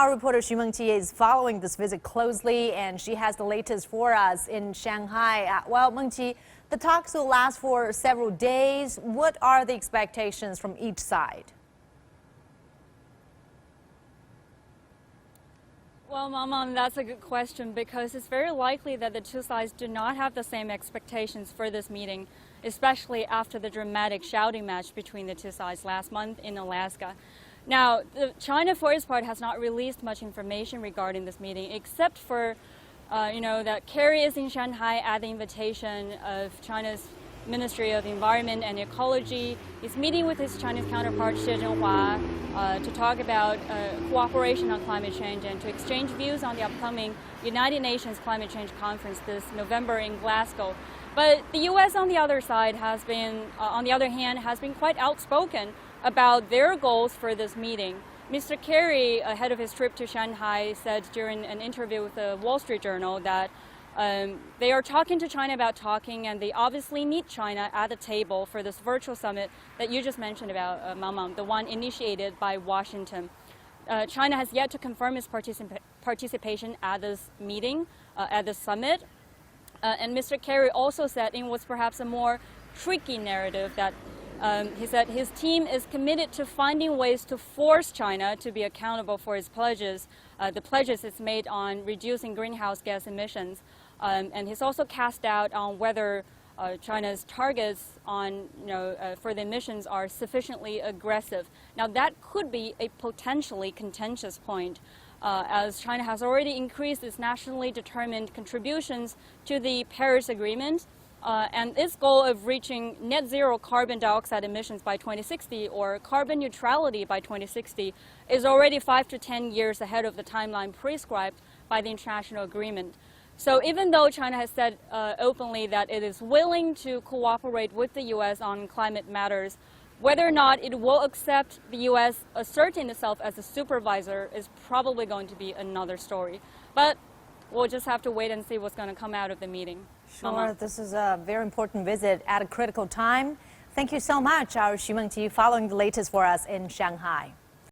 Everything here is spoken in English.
our reporter Xu Mengqi is following this visit closely, and she has the latest for us in Shanghai. Well, Mengqi, the talks will last for several days. What are the expectations from each side? Well, Mama, that's a good question because it's very likely that the two sides do not have the same expectations for this meeting, especially after the dramatic shouting match between the two sides last month in Alaska. Now, China, for its part, has not released much information regarding this meeting, except for, that Kerry is in Shanghai at the invitation of China's Ministry of Environment and Ecology. He's meeting with his Chinese counterpart, Xie Zhenhua, to talk about cooperation on climate change and to exchange views on the upcoming United Nations Climate Change Conference this November in Glasgow. But the U.S. on the other side has been quite outspoken about their goals for this meeting. Mr. Kerry, ahead of his trip to Shanghai, said during an interview with the Wall Street Journal that they are talking to China about talking, and they obviously need China at the table for this virtual summit that you just mentioned about, Mamam, the one initiated by Washington. China has yet to confirm its participation at this meeting, at the summit. And Mr. Kerry also said in what's perhaps a more tricky narrative that he said his team is committed to finding ways to force China to be accountable for its pledges, the pledges it's made on reducing greenhouse gas emissions. And he's also cast doubt on whether China's targets on, for the emissions are sufficiently aggressive. Now, that could be a potentially contentious point, as China has already increased its nationally determined contributions to the Paris Agreement. And its goal of reaching net zero carbon dioxide emissions by 2060 or carbon neutrality by 2060 is already 5 to 10 years ahead of the timeline prescribed by the international agreement. So even though China has said openly that it is willing to cooperate with the U.S. on climate matters, whether or not it will accept the U.S. asserting itself as a supervisor is probably going to be another story. But we'll just have to wait and see what's going to come out of the meeting. Sure, Mama. This is a very important visit at a critical time. Thank you so much, our Xu Mengqi, following the latest for us in Shanghai.